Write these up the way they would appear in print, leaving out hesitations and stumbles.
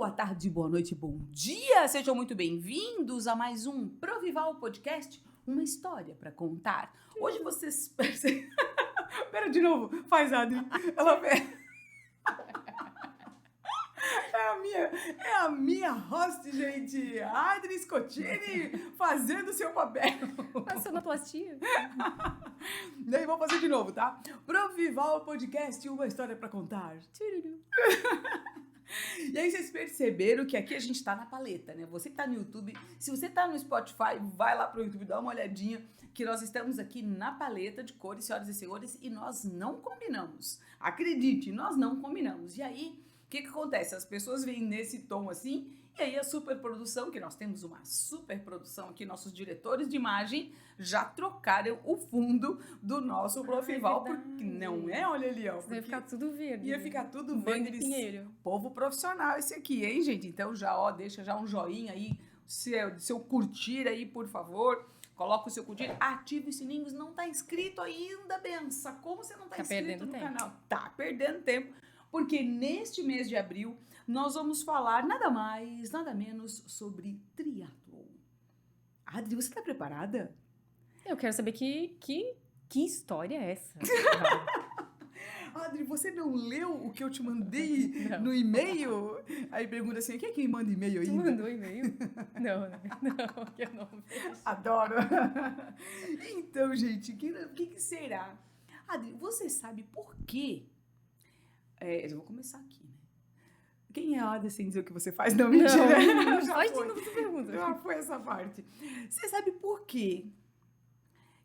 boa tarde, boa noite, bom dia! Sejam muito bem-vindos a mais um Provival Podcast, uma história para contar. Hoje vocês percebem... Pera, de novo, faz, Adri. Ela É a minha host, gente, Adri Scottini, fazendo seu papel. A sonoplastia. E aí, vamos fazer de novo, tá? Provival Podcast, uma história para contar. E aí vocês perceberam que aqui a gente tá na paleta, né? Você que tá no YouTube, se você tá no Spotify, vai lá pro YouTube, dá uma olhadinha, que nós estamos aqui na paleta de cores, senhoras e senhores, e nós não combinamos. Acredite, nós não combinamos. E aí, o que acontece? As pessoas vêm nesse tom assim, e aí a superprodução, que nós temos uma superprodução aqui, nossos diretores de imagem já trocaram o fundo do nosso Provival, porque não é, olha ali, ó. Ia ficar tudo verde. Ia ficar tudo verde. Pinheiro. Povo profissional esse aqui, hein, gente? Então já, ó, deixa já um joinha aí, seu curtir aí, por favor. Coloca o seu curtir, ativa os sininhos, não tá inscrito ainda, bença. Como você não tá inscrito no canal? Tá perdendo tempo, porque neste mês de abril nós vamos falar nada mais, nada menos sobre triatlon. Adri, você tá preparada? Eu quero saber que história é essa? Adri, você não leu o que eu te mandei no e-mail? Aí pergunta assim, quem é que me manda e-mail ainda? Tu mandou e-mail? Não, eu não vejo. Adoro. Então, gente, o que será? Adri, você sabe por quê? Eu vou começar aqui, né? Quem é a Adri sem dizer o que você faz? Não, mentira. Não, faz de novo essa pergunta. Já foi essa parte. Você sabe por quê?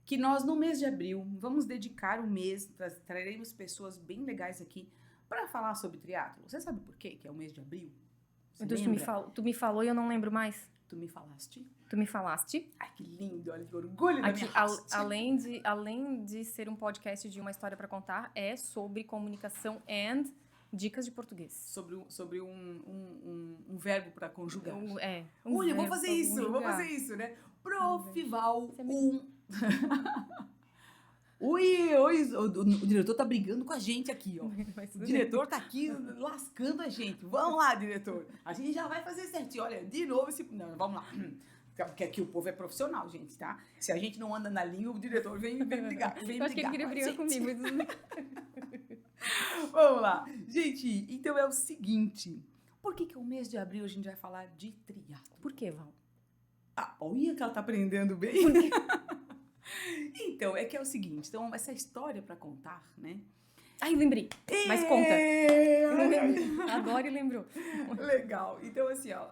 Que nós, no mês de abril, vamos dedicar um mês, traremos pessoas bem legais aqui para falar sobre triatlo. Você sabe por quê que é o mês de abril? Tu me falou e eu não lembro mais. Tu me falaste? Tu me falaste. Ai, que lindo, olha que orgulho da minha host. Além de ser um podcast de uma história para contar, é sobre comunicação and dicas de português. Sobre um verbo para conjugar. Olha, vou fazer isso, né? Provival Oi, o diretor tá brigando com a gente aqui, ó. O diretor tá aqui lascando a gente. Vamos lá, diretor. A gente já vai fazer certinho. Olha, de novo esse... Não, vamos lá. Porque aqui o povo é profissional, gente, tá? Se a gente não anda na linha, o diretor vem brigar. Eu acho que ele queria brigar comigo. Vamos lá. Gente, então é o seguinte. Por que o mês de abril a gente vai falar de triatlo? Por que, Val? Olha que ela tá aprendendo bem. Então, é o seguinte. Então, essa história pra contar, né? Ai, lembrei. Mas conta. Agora e lembrou. Legal. Então, assim, ó.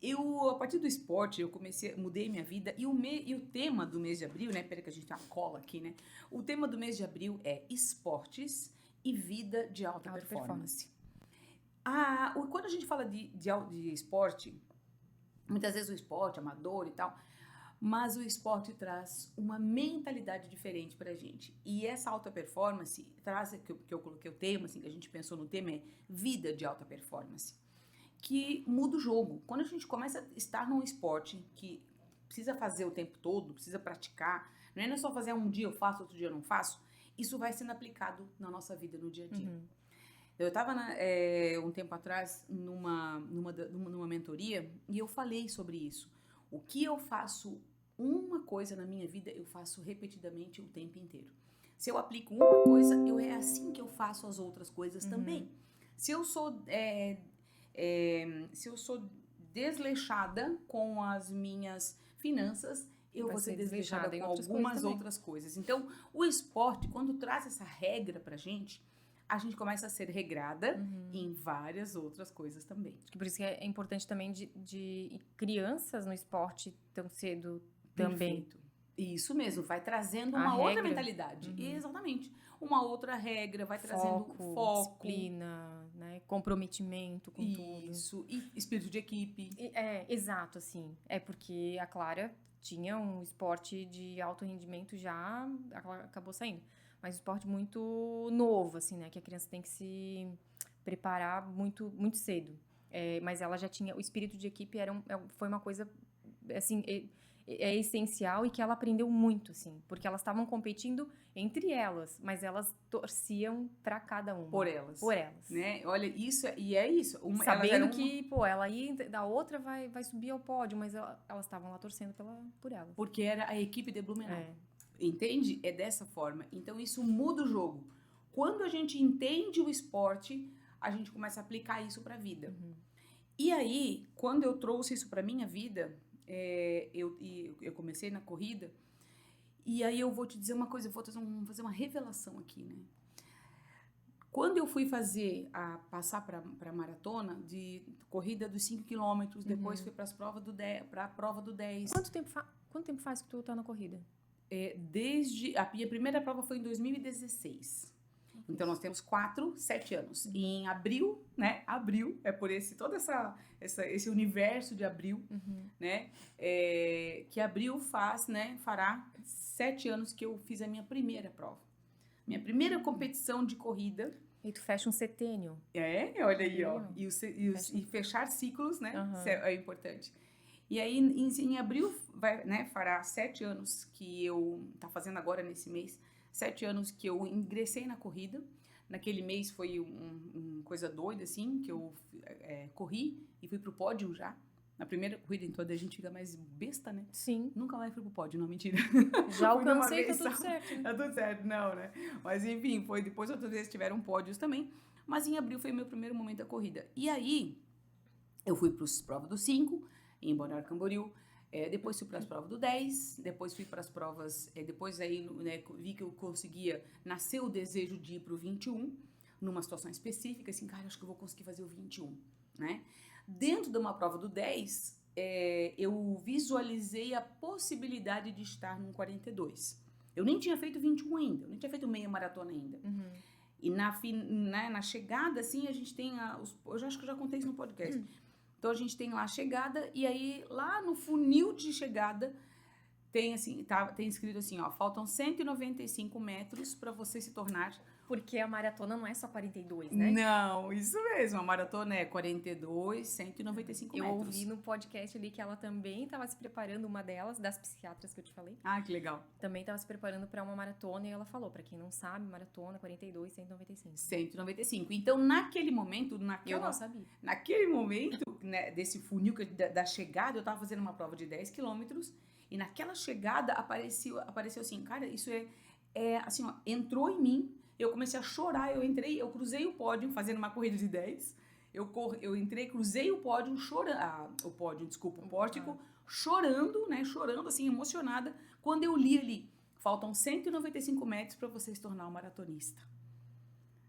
Eu, a partir do esporte, mudei minha vida. E o tema do mês de abril, né? Peraí que a gente tem uma cola aqui, né? O tema do mês de abril é esportes e vida de alta performance. Quando a gente fala de esporte, muitas vezes o esporte amador e tal, mas o esporte traz uma mentalidade diferente pra gente. E essa alta performance traz, que eu coloquei o tema, assim, que a gente pensou no tema, é vida de alta performance, que muda o jogo. Quando a gente começa a estar num esporte que precisa fazer o tempo todo, precisa praticar, não é só fazer um dia eu faço, outro dia eu não faço, isso vai sendo aplicado na nossa vida, no dia a dia. Uhum. Eu estava um tempo atrás numa mentoria e eu falei sobre isso. O que eu faço, uma coisa na minha vida, eu faço repetidamente o tempo inteiro. Se eu aplico uma coisa, é assim que eu faço as outras coisas também. Se eu sou desleixada com as minhas finanças, eu vou ser desleixada com algumas outras coisas. Então, o esporte, quando traz essa regra pra gente, a gente começa a ser regrada em várias outras coisas também. Por isso que é importante também de crianças no esporte tão cedo também. Perfeito. Isso mesmo, vai trazendo uma outra mentalidade. Exatamente. Uma outra regra, vai trazendo foco, disciplina, né? Comprometimento com tudo. Isso, e espírito de equipe. Exato, assim. É porque a Clara tinha um esporte de alto rendimento já, acabou saindo. Mas um esporte muito novo, assim, né? Que a criança tem que se preparar muito, muito cedo. Mas ela já tinha... O espírito de equipe foi uma coisa, assim... é essencial e que ela aprendeu muito, assim. Porque elas estavam competindo entre elas, mas elas torciam pra cada uma. Por elas. Por elas. Né? Olha, isso, e é isso. Elas Sabendo eram que, pô, ela ia, da outra vai subir ao pódio, mas elas estavam lá torcendo por elas. Porque era a equipe de Blumenau. É. Entende? É dessa forma. Então, isso muda o jogo. Quando a gente entende o esporte, a gente começa a aplicar isso pra vida. Uhum. E aí, quando eu trouxe isso pra minha vida, eu comecei na corrida, e aí eu vou te dizer uma coisa, eu vou fazer uma revelação aqui, né? Quando eu fui passar para maratona, de corrida dos 5 quilômetros, depois fui para a prova do 10. Quanto tempo faz que tu tá na corrida? A minha primeira prova foi em 2016. Então, nós temos 7 anos. E em abril, né? Abril, é por todo esse universo de abril, né? Que abril fará 7 anos que eu fiz a minha primeira prova. Minha primeira competição de corrida. E tu fecha um setênio. Olha aí, ó. E fechar ciclos, né? Isso é importante. E aí, em abril, fará 7 anos que tá fazendo agora nesse mês, 7 anos que eu ingressei na corrida. Naquele mês foi uma coisa doida, assim, que eu corri e fui pro pódio já. Na primeira corrida, então, a gente fica mais besta, né? Sim. Nunca mais fui pro pódio, não, mentira. Já alcancei, tá tudo certo. Né? Tá tudo certo, não, né? Mas, enfim, depois outras vezes tiveram pódios também. Mas em abril foi meu primeiro momento da corrida. E aí, eu fui para as provas do 5, em Balneário Camboriú. Depois fui para as provas do 10, depois fui para as provas, depois aí, né, vi que eu conseguia, nasceu o desejo de ir para o 21, numa situação específica, assim, cara, acho que eu vou conseguir fazer o 21, né? Dentro de uma prova do 10, eu visualizei a possibilidade de estar num 42. Eu nem tinha feito 21 ainda, eu nem tinha feito meia maratona ainda. E na chegada, assim, a gente tem eu já acho que eu já contei isso no podcast. Então, a gente tem lá a chegada, e aí, lá no funil de chegada, tem escrito assim, ó, faltam 195 metros para você se tornar... Porque a maratona não é só 42, né? Não, isso mesmo, a maratona é 42, 195 metros. Eu ouvi no podcast ali que ela também estava se preparando, uma delas, das psiquiatras que eu te falei. Ah, que legal. Também estava se preparando para uma maratona, e ela falou, para quem não sabe, maratona 42, 195. 195. Então, naquele momento... Eu não sabia. Naquele momento, né, desse funil da chegada, eu tava fazendo uma prova de 10 quilômetros, e naquela chegada apareceu assim, cara, isso assim, ó, entrou em mim, eu comecei a chorar, eu cruzei o pódio fazendo uma corrida de 10, eu entrei, cruzei o pódio, o pórtico, chorando, né, assim, emocionada, quando eu li ali, faltam 195 metros para você se tornar um maratonista.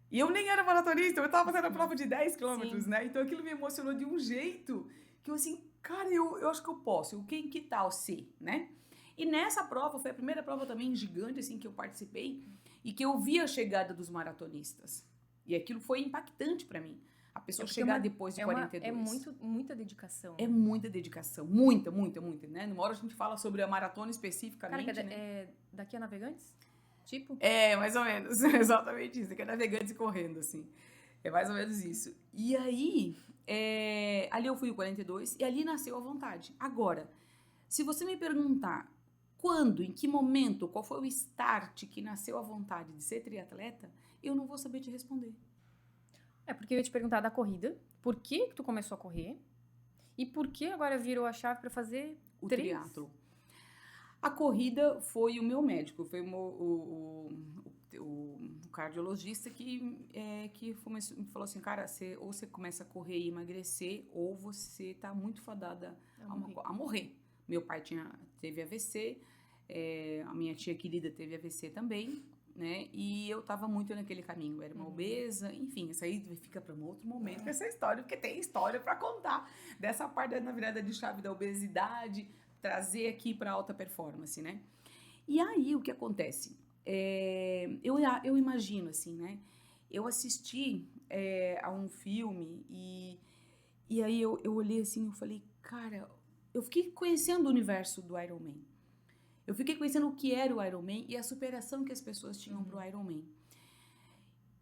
E eu nem era maratonista, eu tava fazendo a prova de 10 quilômetros, né, então aquilo me emocionou de um jeito que eu assim, cara, eu acho que eu posso, que tal ser, né? E nessa prova, foi a primeira prova também gigante, assim, que eu participei, e que eu vi a chegada dos maratonistas. E aquilo foi impactante pra mim. A pessoa chegar depois de 42. Muita dedicação. É muita dedicação. Muita, né? Numa hora a gente fala sobre a maratona especificamente, Cara, né? Daqui a Navegantes? Tipo? Mais ou menos. Exatamente isso. Daqui a Navegantes correndo, assim. É mais ou menos isso. E aí, ali eu fui o 42 e ali nasceu a vontade. Agora, se você me perguntar quando, em que momento, qual foi o start que nasceu a vontade de ser triatleta, eu não vou saber te responder. Porque eu ia te perguntar da corrida, por que tu começou a correr e por que agora virou a chave para fazer o triatlo. A corrida foi o meu médico, foi o cardiologista que falou assim, cara, ou você começa a correr e emagrecer, ou você tá muito fadada a morrer. Meu pai teve AVC, a minha tia querida teve AVC também, né? E eu tava muito naquele caminho, eu era uma obesa, enfim, isso aí fica para um outro momento, essa história, porque tem história para contar dessa parte na virada de chave da obesidade, trazer aqui para alta performance, né? E aí o que acontece? Eu imagino assim, né? Eu assisti a um filme e aí eu olhei assim, eu falei, cara, eu fiquei conhecendo o universo do Iron Man. Eu fiquei conhecendo o que era o Iron Man e a superação que as pessoas tinham pro Iron Man.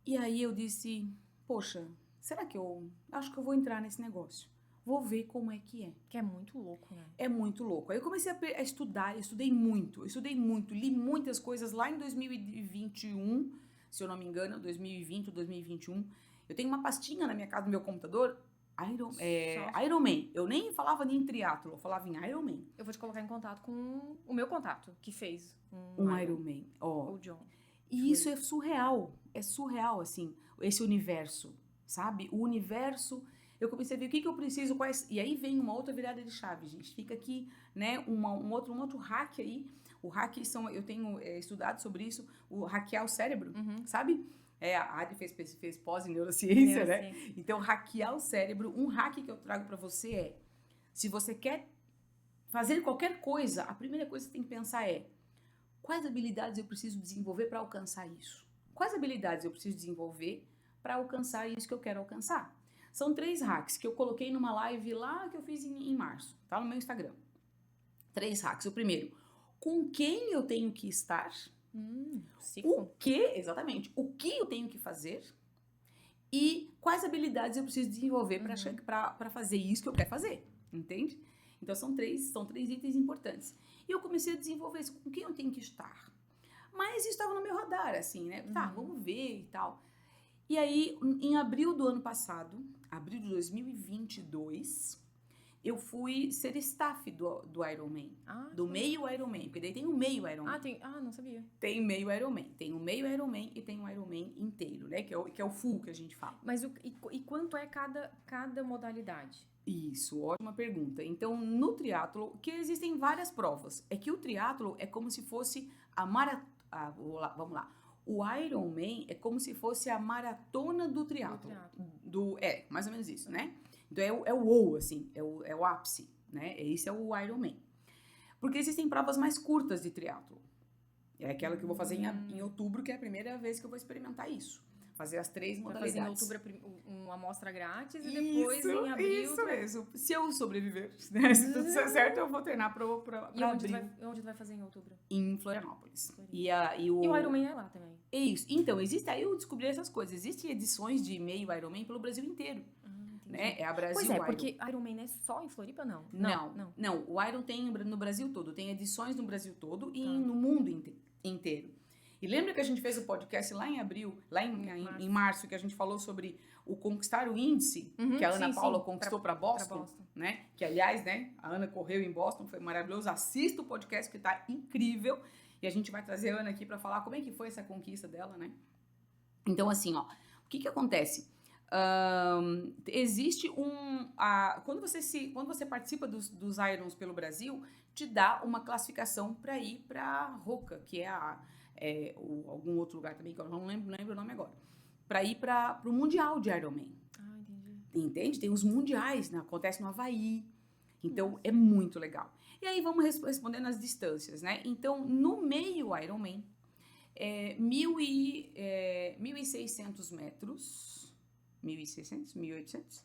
E aí eu disse, poxa, será que eu acho que eu vou entrar nesse negócio? vou ver como é que é. Que é muito louco, né? É muito louco. Aí eu comecei a estudar, eu estudei muito, li muitas coisas lá em 2021, se eu não me engano, 2020 ou 2021. Eu tenho uma pastinha na minha casa, no meu computador, Ironman. Eu nem falava nem em triatlo, eu falava em Ironman. Eu vou te colocar em contato com o meu contato, que fez Um Ironman, ó. O John. E isso é surreal, assim, esse universo, sabe? O universo, eu comecei a ver o que eu preciso, e aí vem uma outra virada de chave, gente. Fica aqui, né, um outro hack aí. O hack eu tenho estudado sobre isso, o hackear o cérebro, sabe? A Adri fez pós em neurociência, né? Então, hackear o cérebro, um hack que eu trago pra você é, se você quer fazer qualquer coisa, a primeira coisa que você tem que pensar é, quais habilidades eu preciso desenvolver para alcançar isso? Quais habilidades eu preciso desenvolver para alcançar isso que eu quero alcançar? São 3 hacks que eu coloquei numa live lá que eu fiz em março, tá no meu Instagram. 3 hacks. O primeiro, com quem eu tenho que estar? Exatamente, o que eu tenho que fazer? E quais habilidades eu preciso desenvolver para fazer isso que eu quero fazer, entende? Então, são três itens importantes. E eu comecei a desenvolver isso, com quem eu tenho que estar. Mas isso estava no meu radar, assim, né? Tá, vamos ver e tal. E aí, em abril do ano passado, abril de 2022, eu fui ser staff do Ironman. Do meio Ironman, porque daí tem o meio Ironman. Não sabia. Tem meio Ironman. Tem o meio Ironman e tem o Ironman inteiro, né? Que é o full que a gente fala. Mas e quanto é cada modalidade? Isso, ótima pergunta. Então, no triatlo, que existem várias provas. É que o triatlo é como se fosse a maratona... vamos lá. O Ironman é como se fosse a maratona do triatlo. Mais ou menos isso, né? Então, é o WOW, assim, é o ápice, né? Esse é o Ironman. Porque existem provas mais curtas de triatlo. É aquela que eu vou fazer em outubro, que é a primeira vez que eu vou experimentar isso. Fazer as 3 modalidades. Vai fazer em outubro uma amostra grátis e depois em abril... Isso mesmo. Se eu sobreviver, né? Se tudo der certo, eu vou treinar pra onde tu vai fazer em outubro? Em Florianópolis. E o Ironman é lá também. É isso. Então, aí eu descobri essas coisas. Existem edições de meio Ironman pelo Brasil inteiro. Né? É a Brasil Pois é, Iron. porque Ironman é só em Floripa, não? Não, o Iron tem no Brasil todo. Tem edições no Brasil todo e no mundo inteiro. E lembra que a gente fez o podcast lá em abril, lá em março, que a gente falou sobre o conquistar o índice, que a Ana Paula conquistou para Boston, né? Que, aliás, né, a Ana correu em Boston, foi maravilhoso. Assista o podcast que tá incrível. E a gente vai trazer a Ana aqui para falar como é que foi essa conquista dela, né? Então, assim, ó, o que acontece? Existe quando você participa dos Irons pelo Brasil, te dá uma classificação para ir para Roca, que é algum outro lugar também, que eu não lembro o nome agora, para ir para o Mundial de Ironman. Entendi. Entende? Tem os mundiais, né? Acontece no Havaí. Então, é muito legal. E aí, vamos respondendo as distâncias, né? Então, no meio Ironman, 1.600 metros, 1.600, 1.800,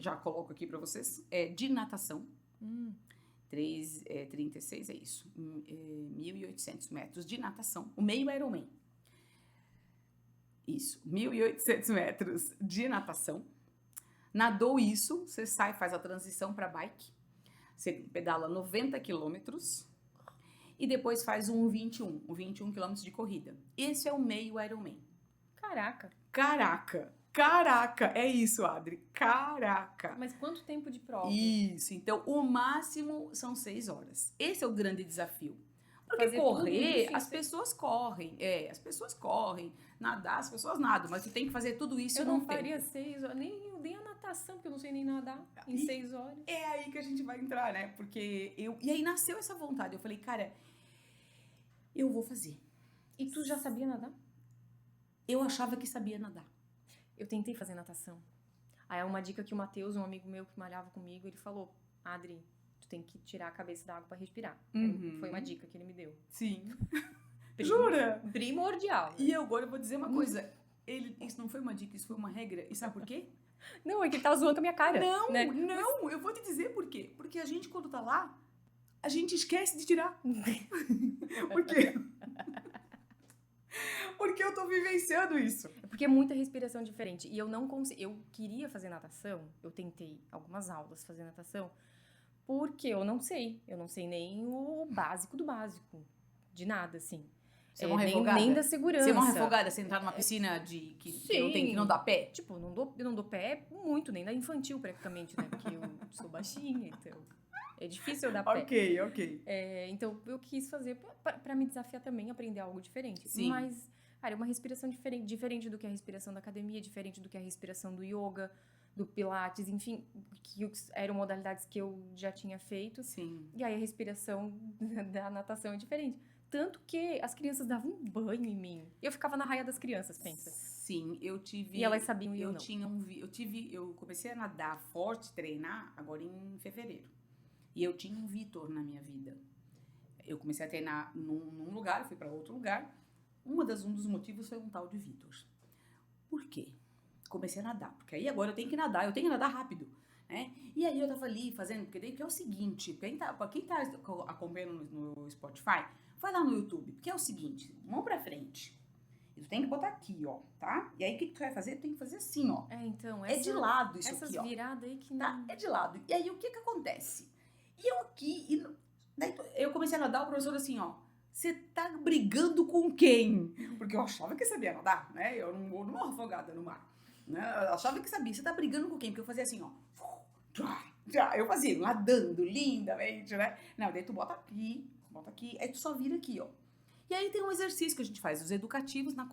já coloco aqui para vocês, de natação. 36 é isso, 1.800 metros de natação, o meio Ironman. Isso, 1.800 metros de natação. Nadou isso, você sai, faz a transição para bike, você pedala 90 quilômetros e depois faz um 21 quilômetros de corrida. Esse é o meio Ironman. Caraca, é isso, Adri. Caraca. Mas quanto tempo de prova? Isso, então o máximo são 6 horas. Esse é o grande desafio. Porque fazer correr, as pessoas correm. As pessoas correm. Nadar, as pessoas nadam. Mas tu tem que fazer tudo isso eu não faria 6 horas, nem a natação, porque eu não sei nem nadar em 6 horas. É aí que a gente vai entrar, né? Porque E aí nasceu essa vontade. Eu falei, cara, eu vou fazer. E tu já sabia nadar? Eu achava que sabia nadar. Eu tentei fazer natação. Aí é uma dica que o Matheus, um amigo meu que malhava comigo, ele falou, Adri, tu tem que tirar a cabeça da água pra respirar. Foi uma dica que ele me deu. Sim. Jura? Primordial. E agora eu vou dizer uma coisa. Isso não foi uma dica, isso foi uma regra. E sabe por quê? Não, é que ele tava zoando com a minha cara. Não, eu vou te dizer por quê. Porque a gente, quando tá lá, a gente esquece de tirar. Por quê? Porque eu tô vivenciando isso. Porque é muita respiração diferente. E eu não consigo. Eu queria fazer natação, eu tentei algumas aulas fazer natação, porque eu não sei. Eu não sei nem o básico do básico. De nada, assim. Você é uma refogada? Nem da segurança. Você é uma refogada? Você entrar numa piscina que não dá pé? Tipo, eu não dou pé muito, nem da infantil praticamente, né? Porque eu sou baixinha, então é difícil eu dar pé. Ok. Então eu quis fazer pra me desafiar também, aprender algo diferente. Sim. Mas, cara, é uma respiração diferente do que a respiração da academia, diferente do que a respiração do yoga, do pilates, enfim, que eram modalidades que eu já tinha feito. Sim. E aí a respiração da natação é diferente. Tanto que as crianças davam um banho em mim. Eu ficava na raia das crianças, pensa. Sim, eu tive... E elas sabiam e eu não. Eu comecei a nadar forte, treinar, agora em fevereiro. E eu tinha um Vitor na minha vida. Eu comecei a treinar num lugar, eu fui para outro lugar. Um dos motivos foi um tal de Vitor. Por quê? Comecei a nadar, porque aí agora eu tenho que nadar rápido, né? E aí eu tava ali fazendo, porque é o seguinte, quem tá acompanhando no Spotify, vai lá no YouTube, porque é o seguinte, mão pra frente, e tu tem que botar aqui, ó, tá? E aí o que tu vai fazer? Tu tem que fazer assim, ó. Então, é de lado isso essas aqui, ó. Viradas aí que não... Tá? É de lado. E aí o que acontece? E eu aqui, daí eu comecei a nadar, o professor assim, ó, você tá brigando com quem? Porque eu achava que sabia nadar, né? Eu não vou afogada no mar. Né? Eu achava que sabia. Você tá brigando com quem? Porque eu fazia assim, ó. Eu fazia nadando lindamente, né? Não, daí tu bota aqui, aí tu só vira aqui, ó. E aí tem um exercício que a gente faz, os educativos na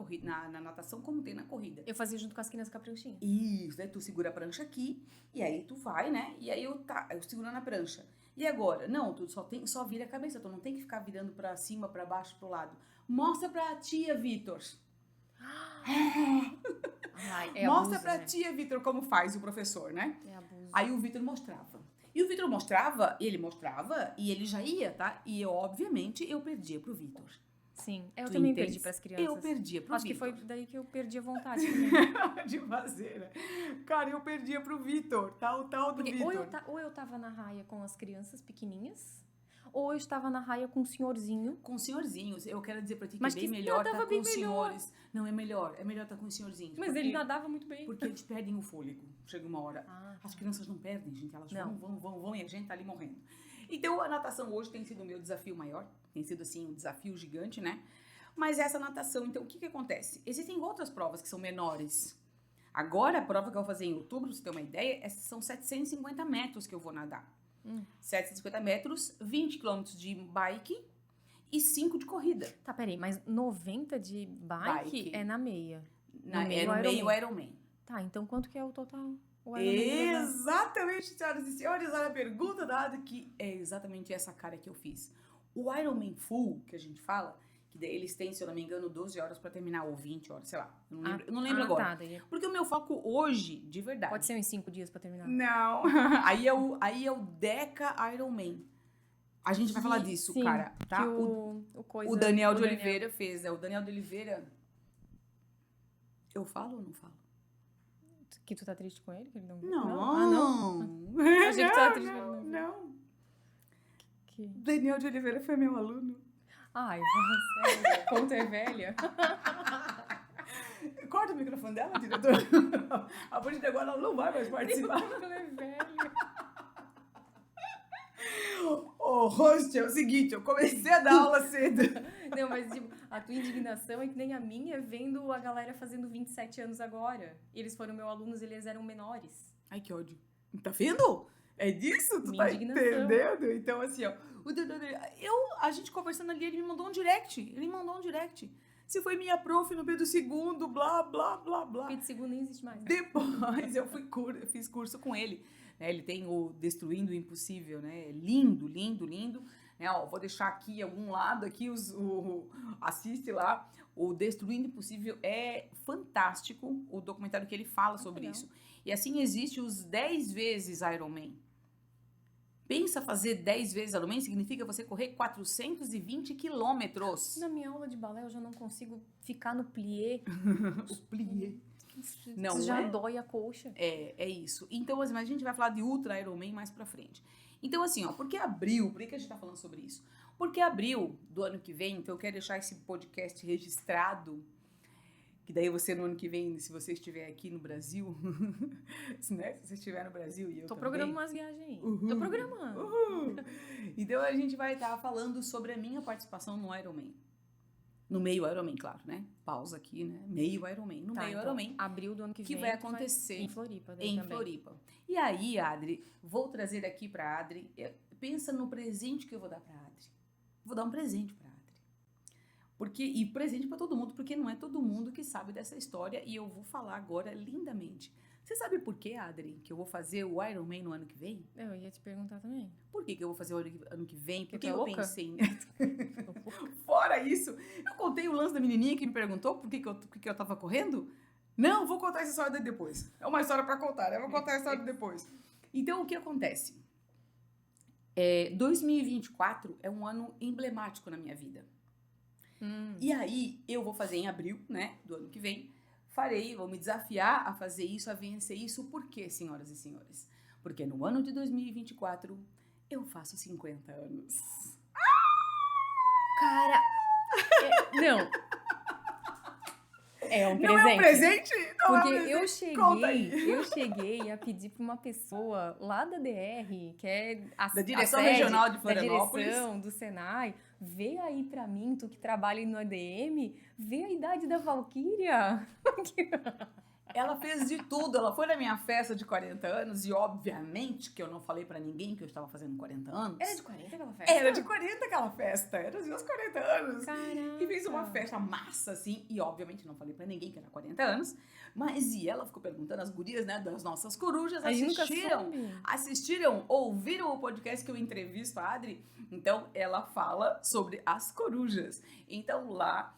natação, como tem na corrida. Eu fazia junto com as crianças com a pranchinha. Isso, daí tu segura a prancha aqui, e aí tu vai, né? E aí eu segurando a prancha. E agora? Não, tu só vira a cabeça, tu não tem que ficar virando pra cima, pra baixo, pro lado. Mostra pra tia, Vitor. Mostra pra tia, Vitor, como faz o professor, né? É abuso. Aí o Vitor mostrava. E o Vitor mostrava, e ele já ia, tá? E eu, obviamente, eu perdia pro Vitor. Sim, eu também perdi pras crianças. Eu perdia pro Vitor. Acho que foi daí que eu perdi a vontade também. De fazer, né? Cara, eu perdia pro Vitor, tá? O tal do Vitor. Ou eu tava na raia com as crianças pequenininhas, ou eu estava na raia com o senhorzinho. Com senhorzinhos. Eu quero dizer pra ti que Mas é bem que melhor estar bem com os senhores. Não, é melhor estar com os senhorzinhos. Mas ele nadava muito bem. Porque eles perdem o fôlego. Chega uma hora. As crianças não perdem, gente. Elas vão e a gente tá ali morrendo. Então, a natação hoje tem sido o meu desafio maior. Tem sido, assim, um desafio gigante, né? Mas essa natação, então, o que acontece? Existem outras provas que são menores. Agora, a prova que eu vou fazer em outubro, pra você ter uma ideia, são 750 metros que eu vou nadar. 750 metros, 20 quilômetros de bike e 5 de corrida. Tá, peraí, mas 90 de bike é na meia. É no meio Ironman. Tá, então quanto que é o total? Exatamente, senhoras e senhores, olha a pergunta dada que é exatamente essa cara que eu fiz. O Ironman Full, que a gente fala, que daí eles têm, se eu não me engano, 12 horas pra terminar, ou 20 horas, sei lá. Eu não lembro agora. Tá, daí... Porque o meu foco hoje, de verdade... Pode ser uns 5 dias pra terminar. Não. aí é o Deca Ironman. A gente vai falar disso, sim, cara. Tá? O Daniel de Oliveira fez, né? O Daniel de Oliveira... Eu falo ou não falo? Que tu tá triste com ele? Que ele não... Não. Achei que tu tava triste com ele. Não. Daniel de Oliveira foi meu aluno. Ai, sério? Conta é velha. Corta o microfone dela, diretor. A partir de agora ela não vai mais participar. Ela é velha. Ô, host, é o seguinte, eu comecei a dar aula cedo. Não, mas tipo, a tua indignação é que nem a minha vendo a galera fazendo 27 anos agora. E eles foram meus alunos, eles eram menores. Ai, que ódio. Tá vendo? É disso? Tu minha tá indignação. Entendendo? Então, assim, ó. A gente conversando ali, ele me mandou um direct. Se foi minha prof no P2, blá, blá, blá, blá. P2 nem existe mais. Né? Depois eu fiz curso com ele. Né? Ele tem o Destruindo o Impossível, né? Lindo, lindo, lindo. Né? Ó, vou deixar aqui algum lado, aqui assiste lá. O Destruindo o Impossível é fantástico, o documentário que ele fala sobre isso. E assim existe os 10 vezes Ironman. Pensa fazer 10 vezes Ironman significa você correr 420 quilômetros. Na minha aula de balé eu já não consigo ficar no plié. O plié. Não já dói a coxa. É isso. Então, assim, a gente vai falar de Ultra Ironman mais pra frente. Então, assim, ó, por que a gente tá falando sobre isso? Porque abril do ano que vem, então eu quero deixar esse podcast registrado. Que daí você no ano que vem, se você estiver aqui no Brasil, né? Se você estiver no Brasil e eu Tô também. programando umas viagens aí. Uhul. Tô programando. Uhul. Então a gente vai estar falando sobre a minha participação no Ironman. No meio Ironman, claro, né? Pausa aqui, né? Meio Ironman. No meio Então, Ironman. abril do ano que vem. Vai acontecer em Floripa. Daí em também. Floripa. E aí, Adri, vou trazer aqui pra Adri. Pensa no presente que eu vou dar pra Adri. Vou dar um presente pra Adri. E presente pra todo mundo, porque não é todo mundo que sabe dessa história e eu vou falar agora lindamente. Você sabe por que, Adri, que eu vou fazer o Ironman no ano que vem? Eu ia te perguntar também. Por que eu vou fazer o ano que vem? Porque tu é eu louca? pensei... Fora isso, eu contei o lance da menininha que me perguntou por que eu tava correndo. Não, vou contar essa história depois. É uma história pra contar, né? Eu vou contar a história depois. Então, o que acontece? 2024 é um ano emblemático na minha vida. E aí, eu vou fazer em abril, né, do ano que vem. Vou me desafiar a fazer isso, a vencer isso. Por quê, senhoras e senhores? Porque no ano de 2024, eu faço 50 anos. Cara, não. É um presente. Não é um presente? Não Porque é um presente. eu cheguei a pedir pra uma pessoa lá da DR, que é Da direção sede regional de da Florianópolis. direção do Senai, vê aí pra mim, tu que trabalha no ADM, vê a idade da Valquíria. Ela fez de tudo. Ela foi na minha festa de 40 anos e, obviamente, que eu não falei pra ninguém que eu estava fazendo 40 anos. Era de 40 aquela festa? Era de 40 aquela festa. Era os meus 40 anos. Caraca. E fez uma festa massa, assim. E, obviamente, não falei pra ninguém que era 40 anos. Mas, e ela ficou perguntando, as gurias, né, das nossas corujas, A gente nunca soube. ouviram o podcast que eu entrevisto a Adri? Então, ela fala sobre as corujas. Então, lá...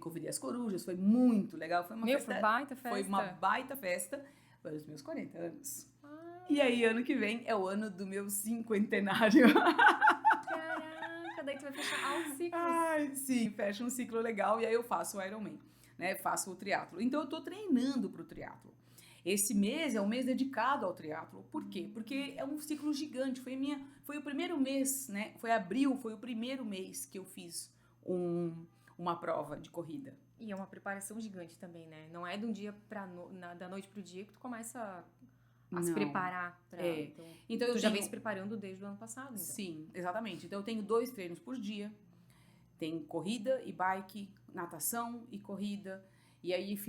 convidei as corujas, foi muito legal. Foi uma festa. Foi baita festa. Foi uma baita festa. Foi os meus 40 anos. E aí, ano que vem é o ano do meu cinquentenário. Caraca, daí tu vai fechar altos ciclos. Ai, sim, fecha um ciclo legal e aí eu faço o Ironman, né? Faço o triatlo. Então, eu tô treinando pro triatlo. Esse mês é um mês dedicado ao triatlo. Por quê? Porque é um ciclo gigante. Foi o primeiro mês, né? Foi abril, foi o primeiro mês que eu fiz uma prova de corrida. E é uma preparação gigante também, né? Não é de um dia da noite pro dia que tu começa a se preparar. Então tu já vem se preparando desde o ano passado. Então. Sim, exatamente. Então eu tenho 2 treinos por dia. Tem corrida e bike, natação e corrida. E aí,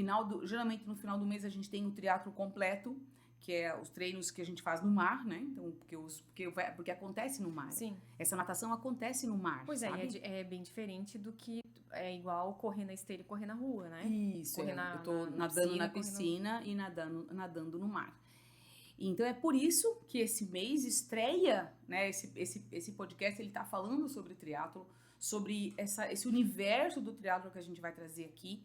geralmente no final do mês a gente tem o triatlo completo, que é os treinos que a gente faz no mar, né? Então, porque acontece no mar. Sim. Essa natação acontece no mar, pois sabe? É bem diferente do que é igual correr na esteira e correr na rua, né? Isso, eu tô nadando na piscina e nadando no mar. Então, é por isso que esse mês estreia, né? Esse podcast, ele tá falando sobre triatlo, sobre esse universo do triatlo que a gente vai trazer aqui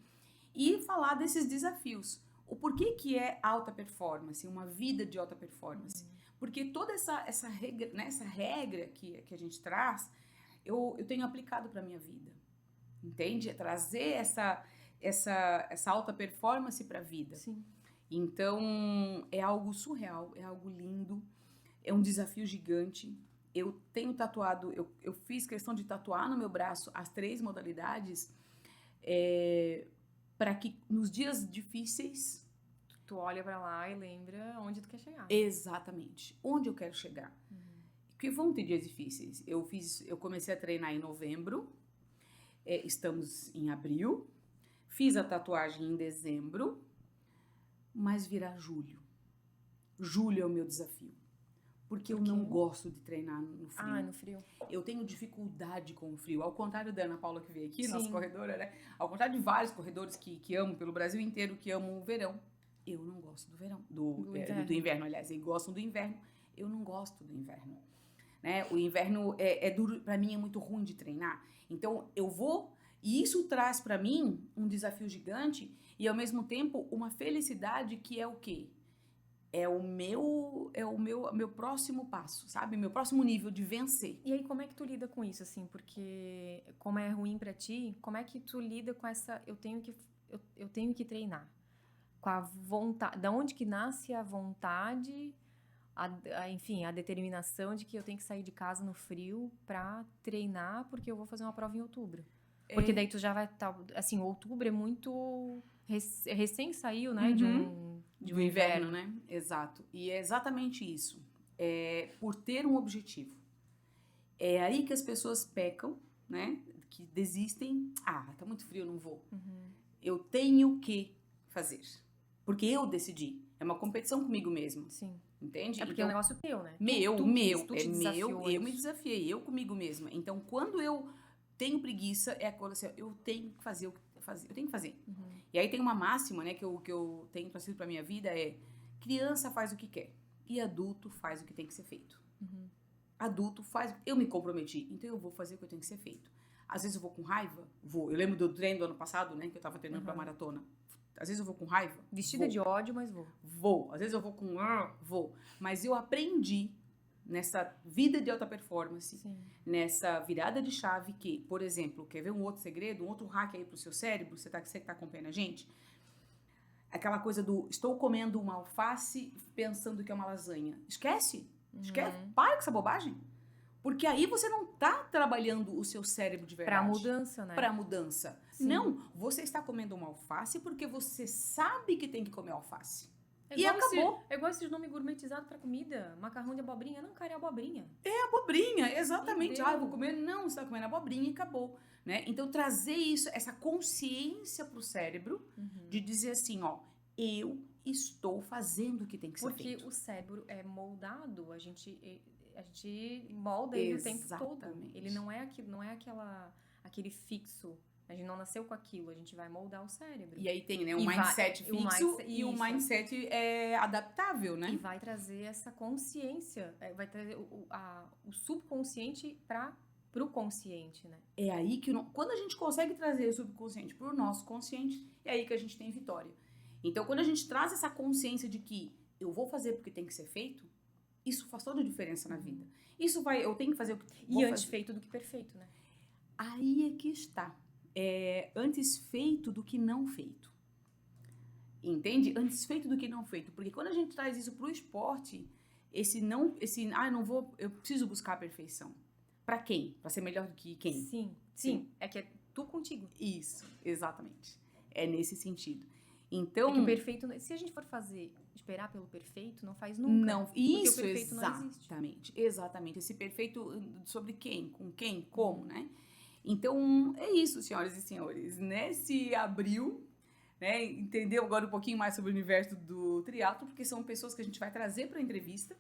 e falar desses desafios. O porquê que é alta performance, uma vida de alta performance. Porque toda essa regra, né, essa regra que a gente traz, eu tenho aplicado para minha vida. Entende? É trazer essa alta performance para a vida. Sim. Então, é algo surreal, é algo lindo, é um desafio gigante. Eu tenho tatuado, eu fiz questão de tatuar no meu braço as 3 modalidades para que nos dias difíceis... Tu olha pra lá e lembra onde tu quer chegar. Exatamente. Onde eu quero chegar. Porque vão ter dias difíceis. Eu comecei a treinar em novembro. Estamos em abril. Fiz a tatuagem em dezembro. Mas virá julho. Julho é o meu desafio. Porque eu não gosto de treinar no frio. Ah, no frio. Eu tenho dificuldade com o frio. Ao contrário da Ana Paula que veio aqui, Sim. nossa corredora, né? Ao contrário de vários corredores que amo pelo Brasil inteiro, que amam o verão. Eu não gosto do verão. Do inverno, aliás. Eles gostam do inverno. Eu não gosto do inverno. Né? O inverno é duro. Pra mim é muito ruim de treinar. Então, eu vou... E isso traz pra mim um desafio gigante e, ao mesmo tempo, uma felicidade que é o quê? É o meu próximo passo, sabe? Meu próximo nível de vencer. E aí, como é que tu lida com isso, assim? Porque, como é ruim pra ti, como é que tu lida com essa... Eu tenho que treinar. Com a vontade... Da onde que nasce a vontade, enfim, a determinação de que eu tenho que sair de casa no frio pra treinar, porque eu vou fazer uma prova em outubro. Porque daí tu já vai estar, assim, outubro é muito recém saiu, né, de do um inverno, né? Exato. E é exatamente isso. É por ter um objetivo. É aí que as pessoas pecam, né? Que desistem. Ah, tá muito frio, eu não vou. Eu tenho que fazer. Porque eu decidi. É uma competição comigo mesma. Sim. Entende? É porque é um negócio teu, né? Meu, tu meu, tu é te meu, desafiou a eu me isso. desafiei, eu comigo mesma. Então, quando eu tenho preguiça, é quando assim, eu tenho que fazer o que fazer, eu tenho que fazer. E aí tem uma máxima, né, que eu tenho trazido pra minha vida é: criança faz o que quer e adulto faz o que tem que ser feito. Adulto faz, eu me comprometi, então eu vou fazer o que eu tenho que ser feito. Às vezes eu vou com raiva, vou. Eu lembro do treino do ano passado, né, que eu tava treinando pra maratona. Às vezes eu vou com raiva, Vestida vou. de ódio, mas vou. Vou. Às vezes eu vou com vou. Mas eu aprendi nessa vida de alta performance, Sim. nessa virada de chave que, por exemplo, quer ver um outro segredo, um outro hack aí pro seu cérebro, você que tá acompanhando a gente? Aquela coisa do estou comendo uma alface pensando que é uma lasanha. Esquece. Esquece. Para com essa bobagem. Porque aí você não tá trabalhando o seu cérebro de verdade. Pra mudança, né? Pra mudança. Sim. Não, você está comendo uma alface porque você sabe que tem que comer alface. É E igual acabou. É igual esses nomes gourmetizados pra comida. Macarrão de abobrinha. Não, cara, é abobrinha. É abobrinha, exatamente. Entendeu? Ah, eu vou comer. Não, você tá comendo abobrinha e acabou. Né? Então, trazer isso, essa consciência pro cérebro de dizer assim, ó, eu estou fazendo o que tem que ser Porque feito. o cérebro é moldado, a gente molda ele o tempo todo. Exatamente. Ele não é aquilo, não é aquele fixo. A gente não nasceu com aquilo, a gente vai moldar o cérebro. E aí tem, né, um E mindset o fixo e um isso. mindset adaptável, né? E vai trazer essa consciência, vai trazer o subconsciente pro consciente, né? É aí que, quando a gente consegue trazer o subconsciente pro nosso consciente, é aí que a gente tem vitória. Então, quando a gente traz essa consciência de que eu vou fazer porque tem que ser feito, isso faz toda a diferença na vida. Eu tenho que fazer o que E antes feito do que perfeito, né? Aí é que está. É antes feito do que não feito. Entende? Antes feito do que não feito. Porque quando a gente traz isso pro esporte, eu preciso buscar a perfeição. Pra quem? Pra ser melhor do que quem? Sim. É que é tu contigo. Isso, exatamente. É nesse sentido. Então, É que o perfeito, se a gente for esperar pelo perfeito, não faz nunca. Não, porque isso, o perfeito não existe. Exatamente. Esse perfeito sobre quem, com quem, como, né? Então, é isso, senhoras e senhores. Nesse abril, né, entendeu agora um pouquinho mais sobre o universo do triatlo, porque são pessoas que a gente vai trazer para a entrevista.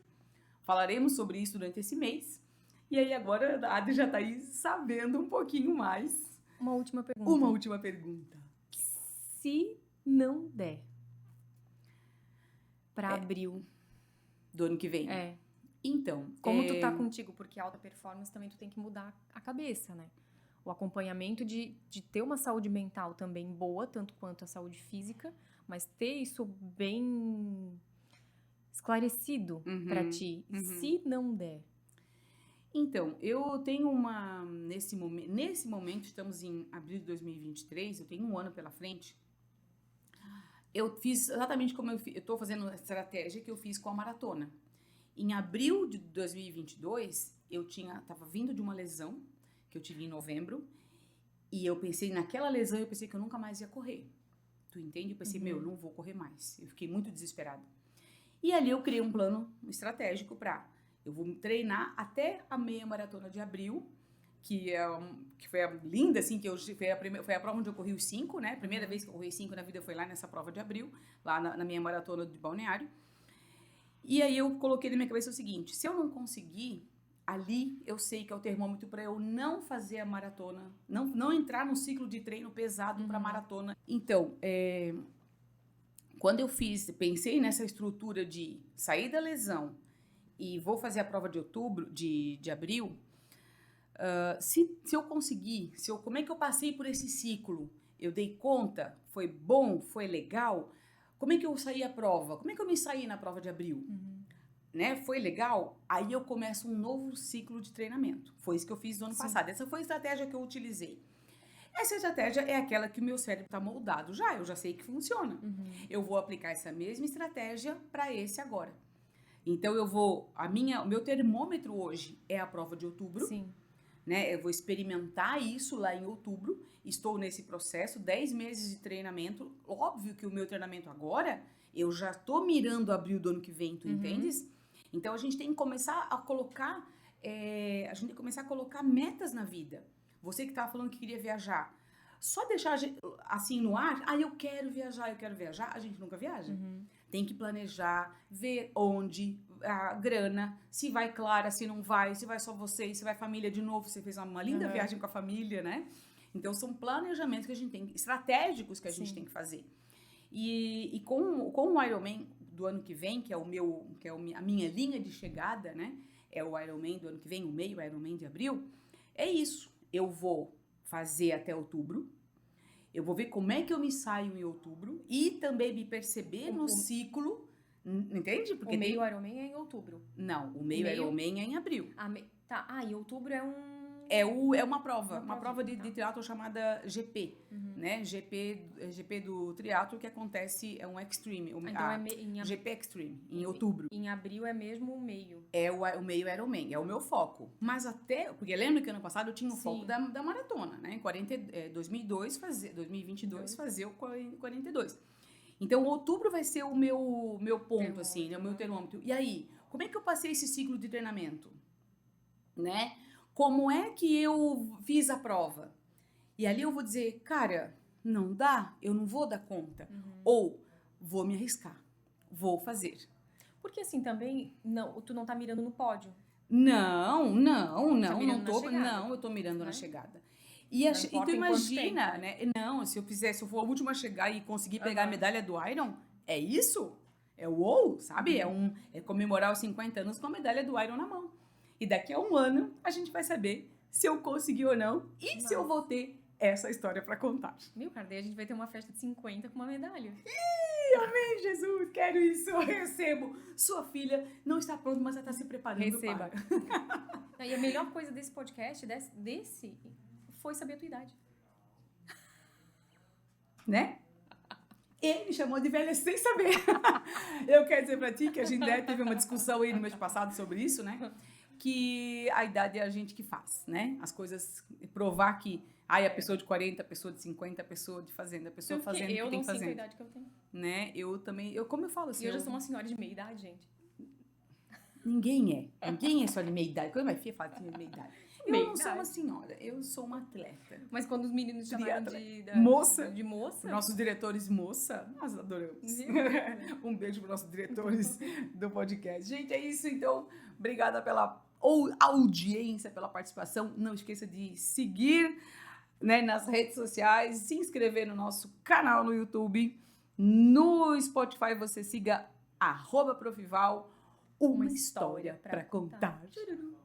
Falaremos sobre isso durante esse mês. E aí agora a Adri já está aí sabendo um pouquinho mais. Uma última pergunta. Se não der para abril do ano que vem. Então, como tu tá contigo, porque alta performance também tu tem que mudar a cabeça, né? O acompanhamento de ter uma saúde mental também boa, tanto quanto a saúde física, mas ter isso bem esclarecido pra ti. Se não der. Então, eu tenho nesse momento, estamos em abril de 2023, eu tenho um ano pela frente. Eu fiz exatamente como eu estou fazendo a estratégia que eu fiz com a maratona. Em abril de 2022, eu estava vindo de uma lesão que eu tive em novembro, e eu pensei, naquela lesão, eu pensei que eu nunca mais ia correr. Tu entende? Eu pensei, não vou correr mais. Eu fiquei muito desesperada. E ali eu criei um plano estratégico eu vou treinar até a meia maratona de abril, que foi linda, assim, foi a prova onde eu corri os 5, né? A primeira vez que eu corri 5 na vida foi lá nessa prova de abril, lá na minha maratona de Balneário. E aí eu coloquei na minha cabeça o seguinte, se eu não conseguir, ali eu sei que é o termômetro para eu não fazer a maratona, não entrar no ciclo de treino pesado para maratona. Então, quando eu pensei nessa estrutura de sair da lesão e vou fazer a prova de outubro, de abril, se eu conseguir, como é que eu passei por esse ciclo? Eu dei conta? Foi bom? Foi legal? Como é que eu saí a prova? Como é que eu me saí na prova de abril? Né? Foi legal? Aí eu começo um novo ciclo de treinamento. Foi isso que eu fiz no ano passado. Essa foi a estratégia que eu utilizei. Essa estratégia é aquela que o meu cérebro está moldado eu já sei que funciona. Eu vou aplicar essa mesma estratégia para esse agora. Então o meu termômetro hoje é a prova de outubro. Sim. né? Eu vou experimentar isso lá em outubro. Estou nesse processo, 10 meses de treinamento. Óbvio que o meu treinamento agora, eu já tô mirando abril do ano que vem, tu entendes? Então, a gente tem que começar a colocar, metas na vida. Você que tava falando que queria viajar, só deixar assim no ar, eu quero viajar, a gente nunca viaja. Tem que planejar, ver onde, a grana, se vai Clara, se não vai, se vai só você, se vai família de novo, você fez uma linda viagem com a família, né? Então, são planejamentos que a gente tem, estratégicos que a gente tem que fazer. E com o Ironman do ano que vem, que é a minha linha de chegada, né? É o Ironman do ano que vem, o meio Ironman de abril. É isso. Eu vou fazer até outubro. Eu vou ver como é que eu me saio em outubro e também me perceber no ciclo, entende? Porque o meio Ironman é em outubro. Não, o meio Ironman é em abril. E outubro é um... É uma prova de triatlo chamada GP, né? GP do triatlo que acontece, é um Extreme, GP Extreme, em outubro. Em abril é mesmo o meio. É o meio Ironman, é o meu foco. Mas porque lembra que ano passado eu tinha o foco da maratona, né? 2022 fazer o 42. Então, outubro vai ser o meu ponto, assim, né? O meu termômetro. E aí, como é que eu passei esse ciclo de treinamento? Né? Como é que eu fiz a prova? E ali eu vou dizer, cara, não dá, eu não vou dar conta. Ou, vou me arriscar, vou fazer. Porque assim, também, tu não tá mirando no pódio. Não, eu tô mirando na chegada. E tu imagina, né? Não, se eu for a última a chegar e conseguir pegar a medalha do Iron, é isso? É o UOL, sabe? É comemorar os 50 anos com a medalha do Iron na mão. E daqui a um ano, a gente vai saber se eu consegui ou não e se eu vou ter essa história pra contar. Meu, cara, daí a gente vai ter uma festa de 50 com uma medalha. Ih, amém, Jesus, quero isso, eu recebo. Sua filha não está pronta, mas ela está se preparando. Receba. E a melhor coisa desse podcast, foi saber a tua idade. Né? Ele me chamou de velha sem saber. Eu quero dizer pra ti que a gente teve uma discussão aí no mês passado sobre isso, né? Que a idade é a gente que faz, né? As coisas, provar que a pessoa de 40, a pessoa de 50, a pessoa de fazenda, a pessoa fazendo o que tem que fazer. Eu não sei a idade que eu tenho. Né? Eu também, como eu falo assim... E eu já sou uma senhora de meia idade, gente. Ninguém é só de meia idade. Quando minha filha fala que tem meia idade. Eu não sou uma senhora, eu sou uma atleta. Mas quando os meninos chamaram moça, de moça... Nossos diretores moça, nós adoramos. Um beijo para os nossos diretores do podcast. Gente, é isso, então. Obrigada pela audiência, pela participação. Não esqueça de seguir, né, nas redes sociais, se inscrever no nosso canal no YouTube. No Spotify, você siga @Profival, uma história para contar. Tchururu.